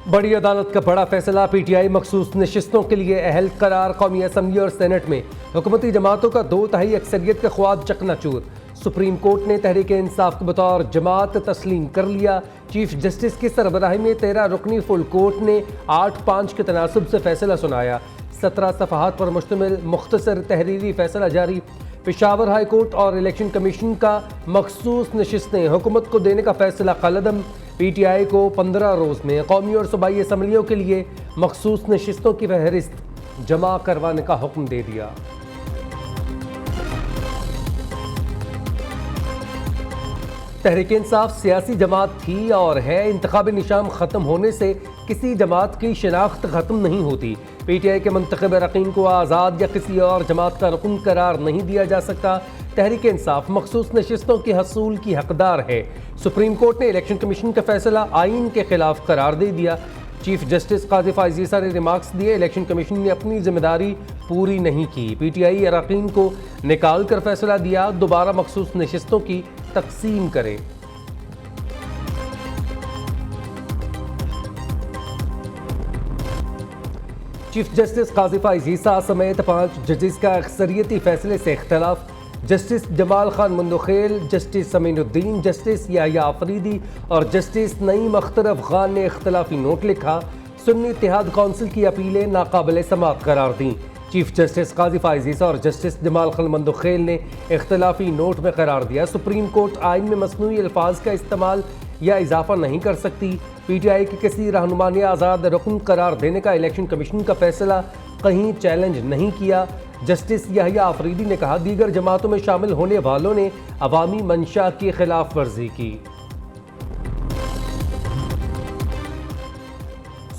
बड़ी अदालत का बड़ा फैसला, पीटीआई मखसूस नशिस्तों के लिए अहल करार। कौमी असम्बली और सेनेट में हुकूमती जमातों का 2/3 अक्सरियत के ख्वाब चकनाचूर। सुप्रीम कोर्ट ने तहरीक इंसाफ को बतौर जमात तस्लीम कर लिया। चीफ जस्टिस की सरबराही में 13 रुकनी फुल कोर्ट ने 8-5 के तनासुब से फैसला सुनाया। 17 सफ़हात पर मुश्तमिल मुख्तसर तहरीरी फैसला जारी। पेशावर हाई कोर्ट और इलेक्शन कमीशन का मखसूस नशिस्तें हुकूमत को देने का फैसला कलदम। पीटीआई को 15 रोज़ में कौमी और सूबाई असम्बलियों के लिए मखसूस नशिस्तों की फहरिस्त जमा करवाने का हुक्म दे दिया। तहरीक इंसाफ सियासी जमात थी और है। इंतखाबी निशान ख़त्म होने से किसी जमात की शनाख्त ख़त्म नहीं होती। पीटीआई के मुंतखब अरकान को आज़ाद या किसी और जमात का रुकन करार नहीं दिया जा सकता। तहरीक इंसाफ मखसूस नशिस्तों के हसूल की हकदार है। सुप्रीम कोर्ट ने इलेक्शन कमीशन का फैसला आइन के खिलाफ करार दे दिया। चीफ जस्टिस काजी फायज़ ईसा ने रिमार्क्स दिए, इलेक्शन कमीशन ने अपनी जिम्मेदारी पूरी नहीं की। पीटीआई अरकान को निकाल कर फैसला दिया, दोबारा मखसूस नशिस्तों की तकसीम करें। चीफ जस्टिस काजी फायज़ ईसा समेत 5 जजेस का अक्सरियती फैसले से इख्तलाफ। Justice Jamal Khan Mandokhail, justice Saminuddin, justice Yahya Afridi और जस्टिस नईम अख्तर अफगान ने इख्तलाफी नोट लिखा। सुन्नी इत्तेहाद कौंसिल की अपीलें नाकाबिले समाअत करार दी। चीफ जस्टिस काजी फायज़ ईसा और जस्टिस जमाल खान मुंदखेल ने इख्तलाफी नोट में करार दिया, सुप्रीम कोर्ट आइन में मसनूई अल्फाज का इस्तेमाल या इजाफा नहीं कर सकती। पीटीआई की किसी रहनुमा ने आज़ाद रुकन करार देने का इलेक्शन कमीशन का फैसला कहीं चैलेंज नहीं किया। जस्टिस याहिया अफरीदी ने कहा, दीगर जमातों में शामिल होने वालों ने अवामी मंशा की खिलाफ वर्जी की।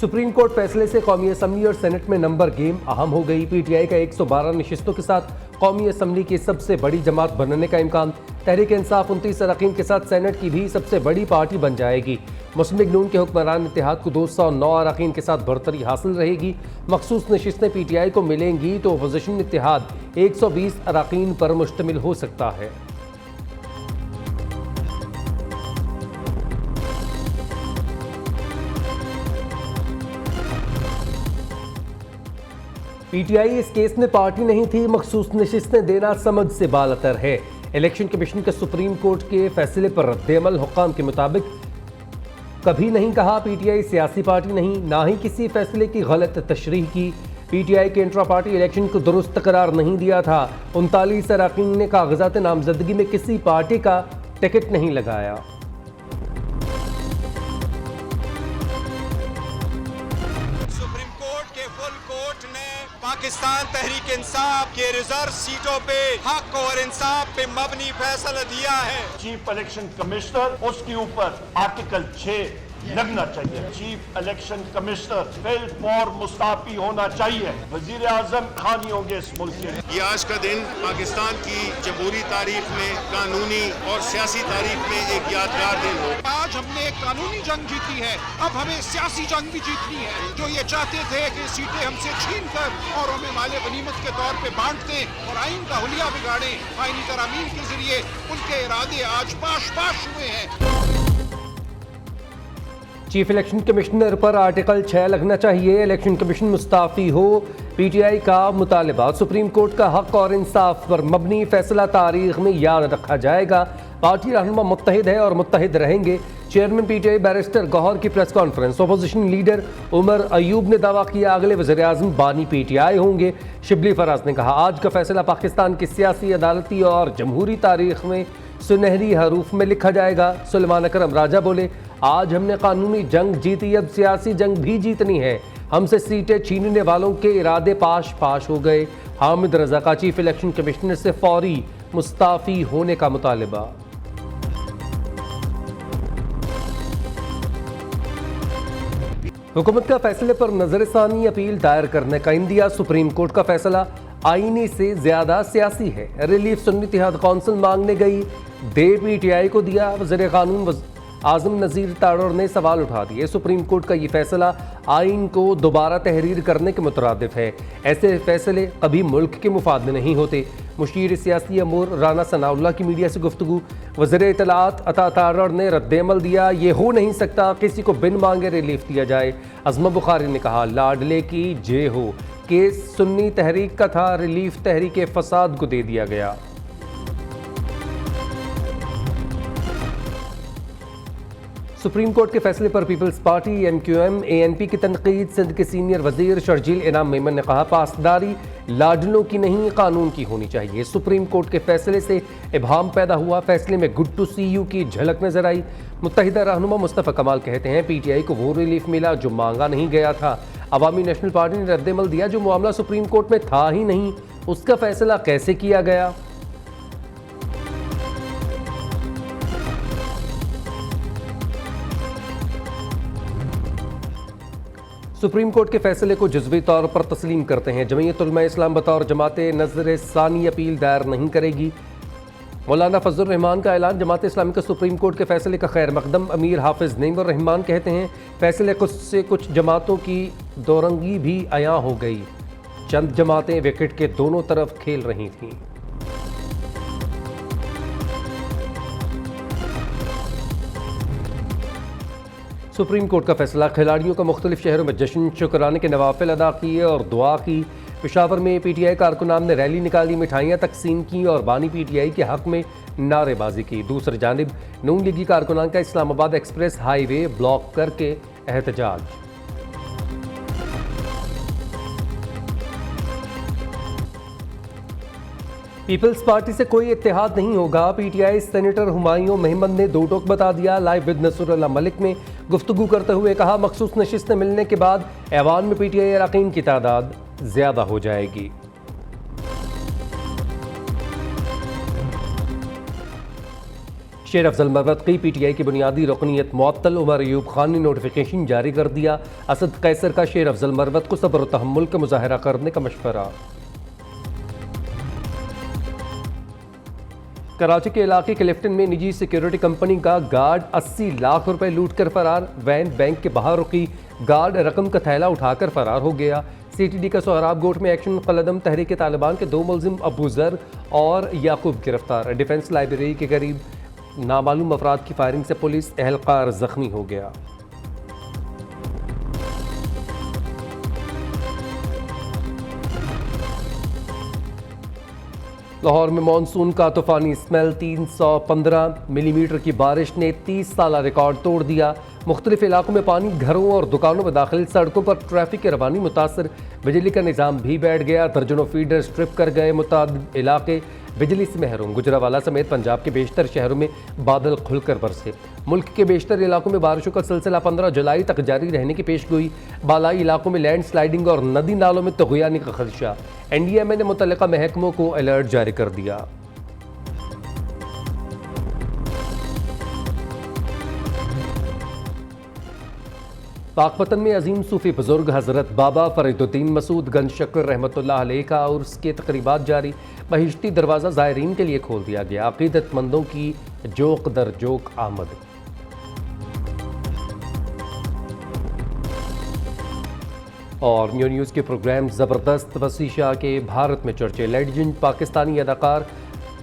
सुप्रीम कोर्ट फैसले से कौमी असम्बली और सेनेट में नंबर गेम अहम हो गई। पीटीआई का 112 नशिस्तों के साथ कौमी असम्बली की सबसे बड़ी जमात बनने का इम्कान। तहरीक इंसाफ 29 अरकान के साथ सेनेट की भी सबसे बड़ी पार्टी बन जाएगी। मुस्लिम लीग नून के हुक्मरान इत्तेहाद को 209 अरकान के साथ बढ़तरी हासिल रहेगी। मखसूस नशिस्तें पीटीआई को मिलेंगी तो अपोजिशन इत्तेहाद 120 अरकान पर मुश्तमिल हो सकता है। पीटीआई इस केस में पार्टी नहीं थी, मखसूस नशिस्तें देना समझ से बालतर है। इलेक्शन कमीशन के सुप्रीम कोर्ट के फैसले पर रद्द-ए-अमल हुक्काम के मुताबिक कभी नहीं कहा पीटीआई सियासी पार्टी नहीं, ना ही किसी फैसले की गलत तशरीह की। पीटीआई के इंट्रा पार्टी इलेक्शन को दुरुस्त करार नहीं दिया था। 39 अरकान ने कागजात नामजदगी में किसी पार्टी का टिकट नहीं लगाया। पाकिस्तान तहरीक इंसाफ के रिजर्व सीटों पे हक और इंसाफ पे मबनी फैसला दिया है। चीफ इलेक्शन कमिश्नर, उसके ऊपर आर्टिकल 6 लगना चाहिए। चीफ इलेक्शन कमिश्नर फिल फॉर मुस्ताफी होना चाहिए। वजीर आजम खानी होंगे इस मुल्क के। ये आज का दिन पाकिस्तान की जमहूरी तारीख में, कानूनी और सियासी तारीख में एक यादगार दिन हो। आज हमने एक कानूनी जंग जीती है, अब हमें सियासी जंग भी जीतनी है। जो ये चाहते थे कि सीटें हमसे छीन कर और हमें माले गनीमत के तौर पे बांट दें और आइन का हुलिया बिगाड़े, आइनी तरामीम के जरिए उनके इरादे आज पाश पाश हुए हैं। चीफ इलेक्शन कमिश्नर पर आर्टिकल 6 लगना चाहिए, इलेक्शन कमीशन मुस्ताफी हो, पीटीआई का मुतालबा। सुप्रीम कोर्ट का हक और इंसाफ पर मबनी फैसला तारीख में याद रखा जाएगा। पार्टी रहनुमा मुत्तहिद है और मुत्तहिद रहेंगे। चेयरमैन पीटीआई बैरिस्टर गौहर की press conference. Opposition leader Omar Ayub ने दावा किया, अगले वज़ीर आज़म बानी पीटीआई होंगे। शिबली फराज ने कहा, आज का फैसला पाकिस्तान की सियासी, अदालती और जमहूरी तारीख में सुनहरी हरूफ में लिखा जाएगा। सुलेमान अकरम राजा बोले, आज हमने कानूनी जंग जीती, अब सियासी जंग भी जीतनी है। हमसे सीटें छीनने वालों के इरादे पाश पाश हो गए। हामिद रजा का चीफ इलेक्शन कमिश्नर से फौरी मुस्ताफी होने का मुतालबा। हुकूमत का फैसले पर नजरसानी अपील दायर करने का इंदिया। सुप्रीम कोर्ट का फैसला आईनी से ज्यादा सियासी है। रिलीफ सुन्नी इत्तेहाद कौंसिल मांगने गई, दे पीटीआई को दिया। वज़ीर कानून आजम नज़ीर तारड़ ने सवाल उठा दिए। सुप्रीम कोर्ट का ये फैसला आइन को दोबारा तहरीर करने के मुतरादिफ है। ऐसे फैसले कभी मुल्क के मुफाद में नहीं होते। मुशीर सियासी अमूर राना सनाउल्लाह की मीडिया से गुफ्तगू। वज़ीर इत्तलात अता तारड़ ने रद्द-ए-अमल दिया, ये हो नहीं सकता किसी को बिन मांगे रिलीफ दिया जाए। अज़मा बुखारी ने कहा, लाडले की जे हो, केस सुन्नी तहरीक का था, रिलीफ तहरीक फसाद को दे दिया गया। सुप्रीम कोर्ट के फैसले पर पीपल्स पार्टी, MQM, ANP की तनकीद। सिंध के सीनियर वजीर शर्जील इनाम मेमन ने कहा, पासदारी लाडलों की नहीं कानून की होनी चाहिए। सुप्रीम कोर्ट के फैसले से इब्हाम पैदा हुआ, फैसले में गुड टू सी यू की झलक नजर आई। मुत्तहिदा रहनुमा मुस्तफ़ा कमाल कहते हैं, PTI को वो रिलीफ मिला जो मांगा नहीं गया था। अवामी नेशनल पार्टी ने रद्द-ए-अमल दिया, जो मामला सुप्रीम कोर्ट में था ही नहीं, उसका फैसला कैसे किया गया। सुप्रीम कोर्ट के फैसले को जुज़वी तौर पर तस्लीम करते हैं। जमीयत उलमा इस्लाम बतौर जमाते नज़र सानी अपील दायर नहीं करेगी। मौलाना फजल रहमान का ऐलान। जमात इस्लामी का सुप्रीम कोर्ट के फैसले का खैर मकदम। अमीर हाफिज नईमुर रहमान कहते हैं, फैसले से कुछ जमातों की दोरंगी भी अया हो गई। चंद जमातें विकेट के दोनों तरफ खेल रही थीं। सुप्रीम कोर्ट का फैसला। खिलाड़ियों का मुख्तलिफ शहरों में जश्न, शुक्राने के नवाफिल अदा किए और दुआ की। पेशावर में PTI कारकुनान ने रैली निकाली, मिठाइयाँ तकसीम की और बानी PTI के हक में नारेबाजी की। दूसरी जानिब नून लीगी कारकुनान का इस्लामाबाद एक्सप्रेस हाईवे ब्लॉक करके एहतजाज। पीपल्स पार्टी से कोई इत्तेहाद नहीं होगा। PTI सेनेटर हुमायूं महमद ने दो टोक बता दिया। लाइव विद नसरुल्लाह मलिक में गुफ्तगू करते हुए कहा, मखसूस नशिस्तें मिलने के बाद ऐवान में PTI अरकान की तादाद ज्यादा हो जाएगी। शेर अफजल मरवत की PTI की बुनियादी रुकनीत मुअत्तल। उमर अयूब खान ने नोटिफिकेशन जारी कर दिया। असद कैसर का शेर अफजल मरवत को सब्र और तहम्मुल का मुजाहरा करने का मशवरा। कराची के इलाके क्लिफ्टन में निजी सिक्योरिटी कंपनी का गार्ड 80 लाख रुपए लूट कर फरार। वैन बैंक के बाहर रुकी, गार्ड रकम का थैला उठाकर फरार हो गया। CTD का सोहराब गोट में एक्शन कलदम तहरीक तालिबान के 2 मुलजिम अबू जर और याकूब गिरफ्तार। डिफेंस लाइब्रेरी के करीब नामालूम अफराद की फायरिंग से पुलिस एहलकार जख्मी हो गया। लाहौर में मानसून का तूफानी स्मेल। 315 मिलीमीटर की बारिश ने 30 साला रिकॉर्ड तोड़ दिया। मुख्तलिफ इलाकों में पानी, घरों और दुकानों में दाखिल, सड़कों पर ट्रैफिक की रवानी मुतासर। बिजली का निज़ाम भी बैठ गया। दर्जनों फीडर स्ट्रिप कर गए। मुतादिद इलाके बिजली से महरूम। गुजरावाला समेत पंजाब के बेशतर शहरों में बादल खुलकर बरसे। मुल्क के बेशतर इलाकों में बारिशों का सिलसिला 15 जुलाई तक जारी रहने की पेशगोई। बालाई इलाकों में लैंड स्लाइडिंग और नदी नालों में तग़यानी का खदशा। NDMA ने मुतल्लिका महकमों को अलर्ट जारी कर दिया। पाकपतन में अजीम सूफी बुजुर्ग हज़रत बाबा फरीदुद्दीन मसूद गंज शक्र रहमतुल्लाह अलैह का उर्स के तकरीबात जारी। बहिश्ती दरवाज़ा ज़ायरीन के लिए खोल दिया गया। अक़ीदतमंदों की जोक दर जोक आमद। और म्यू न्यूज़ के प्रोग्राम ज़बरदस्त वसीशा के भारत में चर्चे। लेजेंड पाकिस्तानी अदाकार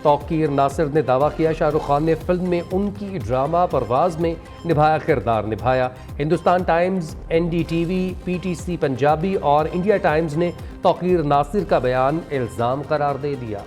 तौकीर नासिर ने दावा किया, शाहरुख खान ने फिल्म में उनकी ड्रामा परवाज़ में निभाया किरदार निभाया। Hindustan times, NDTV, PTC Punjabi और इंडिया टाइम्स ने तौकीर नासिर का बयान इल्ज़ाम करार दे दिया।